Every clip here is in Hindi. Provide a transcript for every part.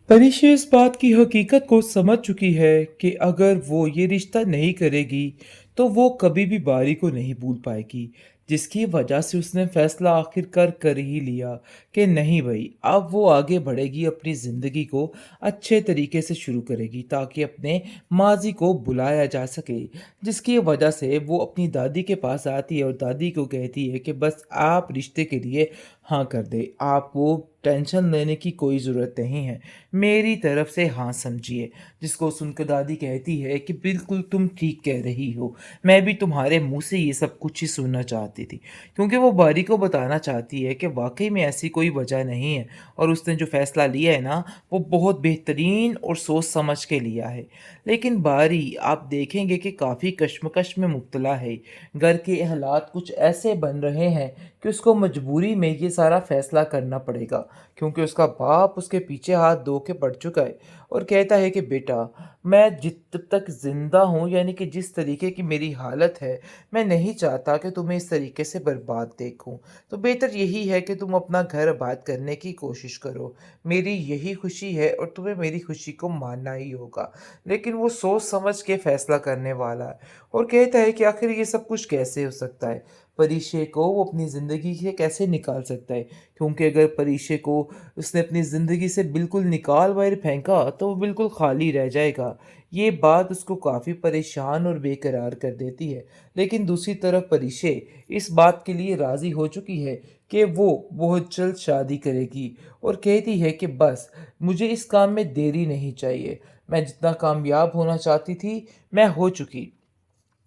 परिशे इस बात की हकीकत को समझ चुकी है कि अगर वो ये रिश्ता नहीं करेगी, तो वो कभी भी बारी को नहीं भूल पाएगी, जिसकी वजह से उसने फैसला आखिरकार कर ही लिया कि नहीं भई, अब वो आगे बढ़ेगी, अपनी ज़िंदगी को अच्छे तरीके से शुरू करेगी ताकि अपने माज़ी को बुलाया जा सके। जिसकी वजह से वो अपनी दादी के पास आती है और दादी को कहती है कि बस आप रिश्ते के लिए हाँ कर दें, आपको टेंशन लेने की कोई ज़रूरत नहीं है। मेरी तरफ से हाँ समझिए। जिसको सुनकर दादी कहती है कि बिल्कुल तुम ठीक कह रही हो। मैं भी तुम्हारे मुँह से ये सब कुछ ही सुनना चाहती थी। क्योंकि वो बारी को बताना चाहती है कि वाक़ई में ऐसी कोई वजह नहीं है और उसने जो फ़ैसला लिया है ना, वो बहुत बेहतरीन और सोच समझ के लिया है। लेकिन बारी आप देखेंगे कि काफ़ी कशमकश में मुब्तला है। घर के हालात कुछ ऐसे बन रहे हैं कि उसको मजबूरी में ये सारा फ़ैसला करना पड़ेगा। क्योंकि उसका बाप उसके पीछे हाथ धो के पड़ चुका है और कहता है कि बेटा, मैं जब तक ज़िंदा हूँ, यानी कि जिस तरीके की मेरी हालत है, मैं नहीं चाहता कि तुम्हें इस तरीके से बर्बाद देखूँ। तो बेहतर यही है कि तुम अपना घर आबाद करने की कोशिश करो। मेरी यही खुशी है और तुम्हें मेरी खुशी को मानना ही होगा। लेकिन वो सोच समझ के फ़ैसला करने वाला है और कहता है कि आखिर ये सब कुछ कैसे हो सकता है? परिशे को वो अपनी ज़िंदगी से कैसे निकाल सकता है? क्योंकि अगर परिशे को उसने अपनी ज़िंदगी से बिल्कुल निकाल बाहर फेंका, तो वो बिल्कुल खाली रह जाएगा। ये बात उसको काफ़ी परेशान और बेकरार कर देती है। लेकिन दूसरी तरफ परिशे इस बात के लिए राज़ी हो चुकी है कि वो बहुत जल्द शादी करेगी और कहती है कि बस मुझे इस काम में देरी नहीं चाहिए। मैं जितना कामयाब होना चाहती थी, मैं हो चुकी।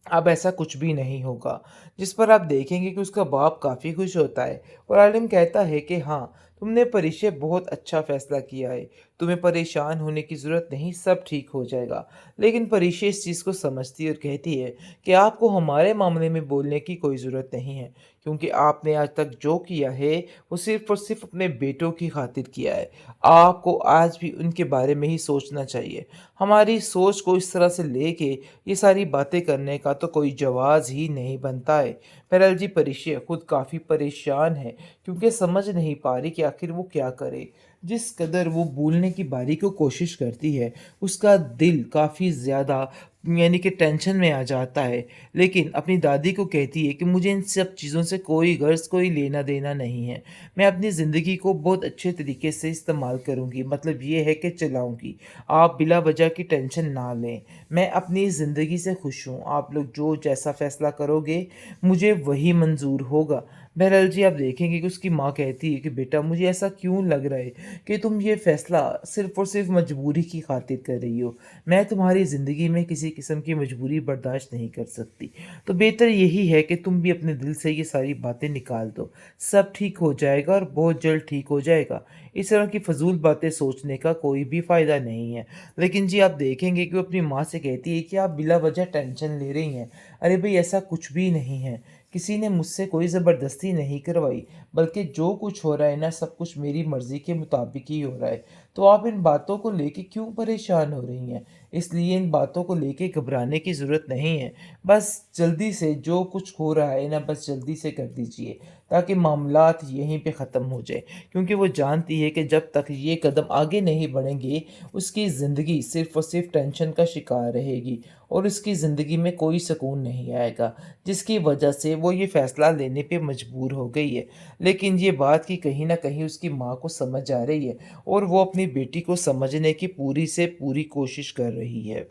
अब ऐसा कुछ भी नहीं होगा। जिस पर आप देखेंगे कि उसका बाप काफ़ी खुश होता है और आलिम कहता है कि हाँ, तुमने परिशे बहुत अच्छा फ़ैसला किया है। तुम्हें परेशान होने की ज़रूरत नहीं, सब ठीक हो जाएगा। लेकिन परिशे इस चीज़ को समझती है और कहती है कि आपको हमारे मामले में बोलने की कोई ज़रूरत नहीं है, क्योंकि आपने आज तक जो किया है, वो सिर्फ़ और सिर्फ़ अपने बेटों की खातिर किया है। आपको आज भी उनके बारे में ही सोचना चाहिए। हमारी सोच को इस तरह से लेके ये सारी बातें करने का तो कोई जवाज़ ही नहीं बनता है। बहरहाल जी, परिशे खुद काफ़ी परेशान है क्योंकि समझ नहीं पा रही कि आखिर वो क्या करे। जिस कदर वो भूलने की बारी को कोशिश करती है, उसका दिल काफ़ी ज़्यादा, यानी कि टेंशन में आ जाता है। लेकिन अपनी दादी को कहती है कि मुझे इन सब चीज़ों से कोई गर्ज़, कोई लेना-देना नहीं है। मैं अपनी ज़िंदगी को बहुत अच्छे तरीके से इस्तेमाल करूँगी, मतलब ये है कि चलाऊँगी। आप बिला वजह की टेंशन ना लें। मैं अपनी ज़िंदगी से खुश हूँ। आप लोग जो जैसा फ़ैसला करोगे, मुझे वही मंज़ूर होगा। बहरहाल जी, आप देखेंगे कि उसकी माँ कहती है कि बेटा, मुझे ऐसा क्यों लग रहा है कि तुम ये फ़ैसला सिर्फ़ और सिर्फ़ मजबूरी की खातिर कर रही हो। मैं तुम्हारी ज़िंदगी में किसी किस्म की मजबूरी बर्दाश्त नहीं कर सकती। तो बेहतर यही है कि तुम भी अपने दिल से ये सारी बातें निकाल दो। सब ठीक हो जाएगा और बहुत जल्द ठीक हो जाएगा। इस तरह की फ़ज़ूल बातें सोचने का कोई भी फ़ायदा नहीं है। लेकिन जी, आप देखेंगे कि वो अपनी माँ से कहती है कि आप बिला वजह टेंशन ले रही हैं। अरे भई, ऐसा कुछ भी नहीं है। किसी ने मुझसे कोई ज़बरदस्ती नहीं करवाई, बल्कि जो कुछ हो रहा है ना, सब कुछ मेरी मर्ज़ी के मुताबिक ही हो रहा है। तो आप इन बातों को लेके क्यों परेशान हो रही हैं? इसलिए इन बातों को लेके घबराने की ज़रूरत नहीं है। बस जल्दी से जो कुछ हो रहा है ना, बस जल्दी से कर दीजिए, ताकि मामलात यहीं पे ख़त्म हो जाए। क्योंकि वो जानती है कि जब तक ये कदम आगे नहीं बढ़ेंगे, उसकी ज़िंदगी सिर्फ़ और सिर्फ़ टेंशन का शिकार रहेगी और उसकी ज़िंदगी में कोई सुकून नहीं आएगा, जिसकी वजह से वो ये फ़ैसला लेने पे मजबूर हो गई है। लेकिन ये बात कि कहीं न कहीं उसकी माँ को समझ आ रही है और वो अपनी बेटी को समझने की पूरी से पूरी कोशिश कर रही है।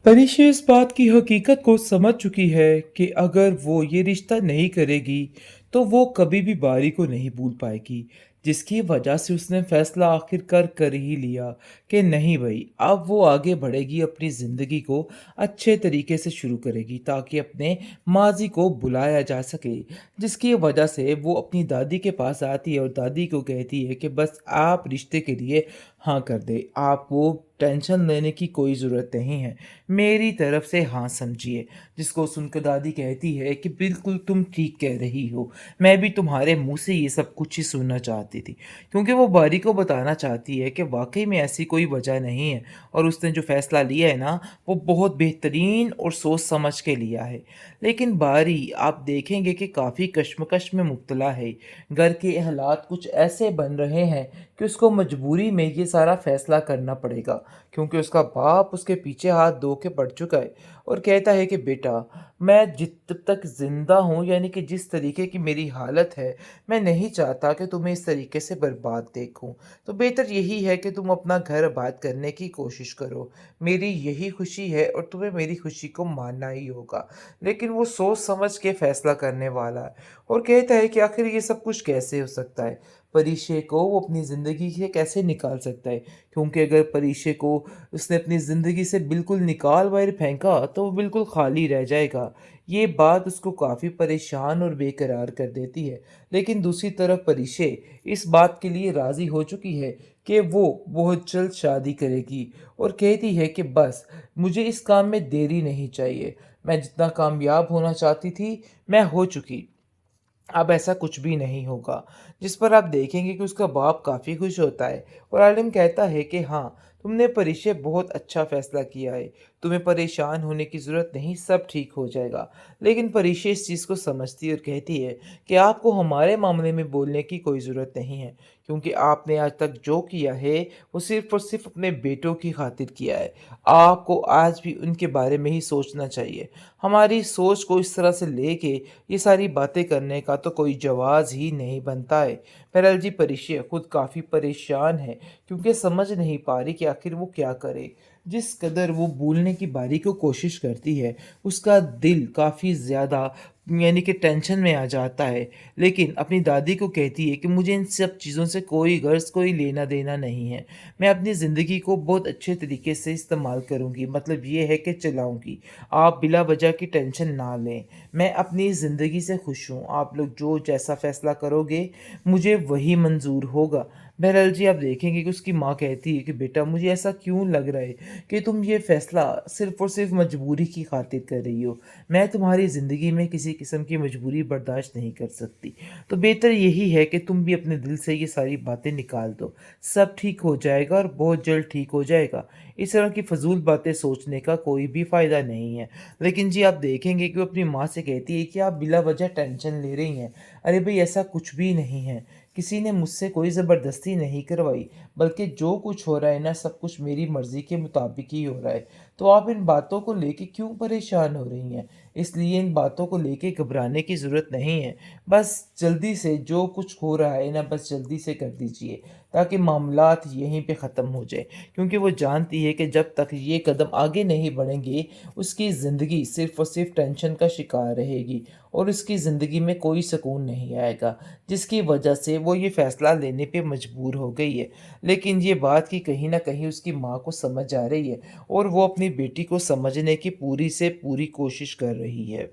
परिशे इस बात की हकीकत को समझ चुकी है कि अगर वो ये रिश्ता नहीं करेगी, तो वो कभी भी बारी को नहीं भूल पाएगी, जिसकी वजह से उसने फैसला आखिरकार कर ही लिया कि नहीं भई, अब वो आगे बढ़ेगी, अपनी ज़िंदगी को अच्छे तरीके से शुरू करेगी ताकि अपने माज़ी को बुलाया जा सके। जिसकी वजह से वो अपनी दादी के पास आती है और दादी को कहती है कि बस आप रिश्ते के लिए हाँ कर दें, आपको टेंशन लेने की कोई ज़रूरत नहीं है। मेरी तरफ से हाँ समझिए। जिसको सुनकर दादी कहती है कि बिल्कुल तुम ठीक कह रही हो। मैं भी तुम्हारे मुँह से ये सब कुछ ही सुनना चाहती थी। क्योंकि वो बारी को बताना चाहती है कि वाक़ई में ऐसी कोई वजह नहीं है और उसने जो फ़ैसला लिया है ना, वो बहुत बेहतरीन और सोच समझ के लिया है। लेकिन बारी आप देखेंगे कि काफ़ी कशमकश में मुब्तला है। घर के हालात कुछ ऐसे बन रहे हैं कि उसको मजबूरी में ये सारा फ़ैसला करना पड़ेगा, क्योंकि उसका बाप उसके पीछे हाथ धो के पड़ चुका है और कहता है कि बेटा, मैं जब तक ज़िंदा हूँ, यानी कि जिस तरीके की मेरी हालत है, मैं नहीं चाहता कि तुम्हें इस तरीके से बर्बाद देखूँ। तो बेहतर यही है कि तुम अपना घर आबाद करने की कोशिश करो। मेरी यही खुशी है और तुम्हें मेरी खुशी को मानना ही होगा। लेकिन वो सोच समझ के फ़ैसला करने वाला है और कहता है कि आखिर ये सब कुछ कैसे हो सकता है? परीक्षे को वो अपनी ज़िंदगी से कैसे निकाल सकता है? क्योंकि अगर परीक्षे को उसने अपनी ज़िंदगी से बिल्कुल निकाल बाहर फेंका, तो वो बिल्कुल खाली रह जाएगा। ये बात उसको काफ़ी परेशान और बेकरार कर देती है। लेकिन दूसरी तरफ परीक्षे इस बात के लिए राज़ी हो चुकी है कि वो बहुत जल्द शादी करेगी और कहती है कि बस मुझे इस काम में देरी नहीं चाहिए। मैं जितना कामयाब होना चाहती थी, मैं हो चुकी। अब ऐसा कुछ भी नहीं होगा। जिस पर आप देखेंगे कि उसका बाप काफ़ी खुश होता है और आलिम कहता है कि हाँ, तुमने परिशे बहुत अच्छा फ़ैसला किया है। तुम्हें परेशान होने की ज़रूरत नहीं, सब ठीक हो जाएगा। लेकिन परिशे इस चीज़ को समझती है और कहती है कि आपको हमारे मामले में बोलने की कोई ज़रूरत नहीं है, क्योंकि आपने आज तक जो किया है, वो सिर्फ़ और सिर्फ़ अपने बेटों की खातिर किया है। आपको आज भी उनके बारे में ही सोचना चाहिए। हमारी सोच को इस तरह से लेके ये सारी बातें करने का तो कोई जवाज़ ही नहीं बनता है। बहरहाल जी, परिशे खुद काफ़ी परेशान है, क्योंकि समझ नहीं पा रही कि आखिर वो क्या करे। जिस कदर वो भूलने की बारी को कोशिश करती है, उसका दिल काफ़ी ज़्यादा यानी कि टेंशन में आ जाता है। लेकिन अपनी दादी को कहती है कि मुझे इन सब चीज़ों से कोई गर्ज़, कोई लेना-देना नहीं है। मैं अपनी ज़िंदगी को बहुत अच्छे तरीके से इस्तेमाल करूँगी, मतलब ये है कि चलाऊँगी। आप बिला वजह की टेंशन ना लें। मैं अपनी ज़िंदगी से खुश हूँ। आप लोग जो जैसा फ़ैसला करोगे, मुझे वही मंज़ूर होगा। बहरहाल जी, आप देखेंगे कि उसकी माँ कहती है कि बेटा, मुझे ऐसा क्यों लग रहा है कि तुम ये फ़ैसला सिर्फ़ और सिर्फ़ मजबूरी की खातिर कर रही हो। मैं तुम्हारी ज़िंदगी में किसी किस्म की मजबूरी बर्दाश्त नहीं कर सकती। तो बेहतर यही है कि तुम भी अपने दिल से ये सारी बातें निकाल दो। सब ठीक हो जाएगा और बहुत जल्द ठीक हो जाएगा। इस तरह की फ़ज़ूल बातें सोचने का कोई भी फ़ायदा नहीं है। लेकिन जी, आप देखेंगे कि वो अपनी माँ से कहती है कि आप बिला वजह टेंशन ले रही हैं। अरे भई, ऐसा कुछ भी नहीं है। किसी ने मुझसे कोई ज़बरदस्ती नहीं करवाई, बल्कि जो कुछ हो रहा है ना, सब कुछ मेरी मर्ज़ी के मुताबिक ही हो रहा है। तो आप इन बातों को लेके क्यों परेशान हो रही हैं? इसलिए इन बातों को लेके घबराने की ज़रूरत नहीं है। बस जल्दी से जो कुछ हो रहा है ना, बस जल्दी से कर दीजिए, ताकि मामलात यहीं पे ख़त्म हो जाए। क्योंकि वो जानती है कि जब तक ये कदम आगे नहीं बढ़ेंगे, उसकी ज़िंदगी सिर्फ़ और सिर्फ़ टेंशन का शिकार रहेगी और उसकी ज़िंदगी में कोई सुकून नहीं आएगा, जिसकी वजह से वो ये फ़ैसला लेने पे मजबूर हो गई है। लेकिन ये बात कि कहीं न कहीं उसकी माँ को समझ आ रही है और वो अपनी बेटी को समझने की पूरी से पूरी कोशिश कर रही है।